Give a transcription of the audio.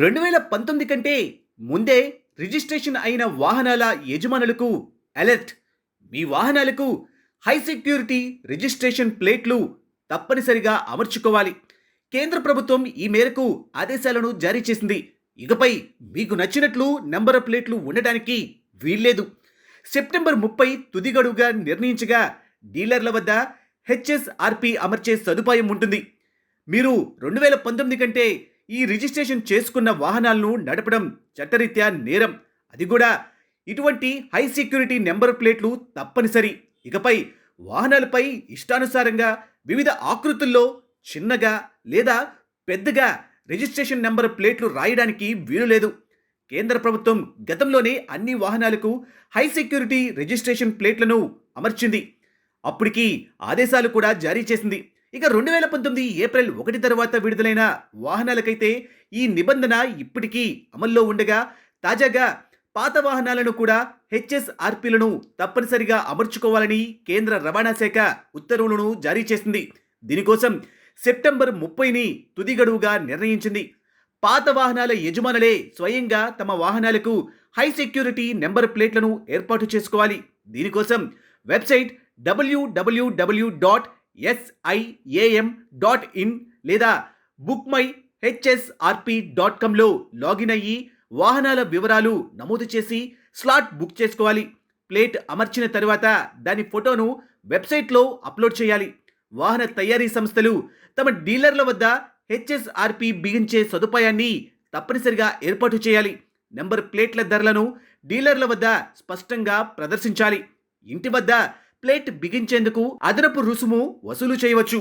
2019 కంటే ముందే రిజిస్ట్రేషన్ అయిన వాహనాల యజమానులకు అలర్ట్. మీ వాహనాలకు హై సెక్యూరిటీ రిజిస్ట్రేషన్ ప్లేట్లు తప్పనిసరిగా అమర్చుకోవాలి. కేంద్ర ప్రభుత్వం ఈ మేరకు ఆదేశాలను జారీ చేసింది. ఇకపై మీకు నచ్చినట్లు నంబర్ ప్లేట్లు ఉండడానికి వీల్లేదు. సెప్టెంబర్ 30 తుది గడువుగా నిర్ణయించగా డీలర్ల వద్ద హెచ్ఎస్ఆర్పి అమర్చే సదుపాయం ఉంటుంది. మీరు 2019 కంటే ఈ రిజిస్ట్రేషన్ చేసుకున్న వాహనాలను నడపడం చట్టరీత్యా నేరం. అది కూడా ఇటువంటి హై సెక్యూరిటీ నెంబర్ ప్లేట్లు తప్పనిసరి. ఇకపై వాహనాలపై ఇష్టానుసారంగా వివిధ ఆకృతుల్లో చిన్నగా లేదా పెద్దగా రిజిస్ట్రేషన్ నెంబర్ ప్లేట్లు రాయడానికి వీలు లేదు. కేంద్ర ప్రభుత్వం గతంలోనే అన్ని వాహనాలకు హై సెక్యూరిటీ రిజిస్ట్రేషన్ ప్లేట్లను అమర్చింది. అప్పటికి ఆదేశాలు కూడా జారీ చేసింది. ఇక 2019 ఏప్రిల్ 1 తర్వాత విడుదలైన వాహనాలకైతే ఈ నిబంధన ఇప్పటికీ అమల్లో ఉండగా, తాజాగా పాత వాహనాలను కూడా హెచ్ఎస్ఆర్పిలను తప్పనిసరిగా అమర్చుకోవాలని కేంద్ర రవాణా శాఖ ఉత్తర్వులను జారీ చేసింది. దీనికోసం సెప్టెంబర్ 30ని తుది గడువుగా నిర్ణయించింది. పాత వాహనాల యజమానులే స్వయంగా తమ వాహనాలకు హై సెక్యూరిటీ నెంబర్ ప్లేట్లను ఏర్పాటు చేసుకోవాలి. దీనికోసం వెబ్సైట్ www.siam.in లేదా bookmyhsrp.comలో లాగిన్ అయ్యి వాహనాల వివరాలు నమోదు చేసి స్లాట్ బుక్ చేసుకోవాలి. ప్లేట్ అమర్చిన తర్వాత దాని ఫోటోను వెబ్సైట్లో అప్లోడ్ చేయాలి. వాహన తయారీ సంస్థలు తమ డీలర్ల వద్ద హెచ్ఎస్ఆర్పి బిగించే సదుపాయాన్ని తప్పనిసరిగా ఏర్పాటు చేయాలి. నెంబర్ ప్లేట్ల ధరలను డీలర్ల వద్ద స్పష్టంగా ప్రదర్శించాలి. ఇంటి వద్ద ప్లేట్ బిగించేందుకు అదనపు రుసుము వసూలు చేయవచ్చు.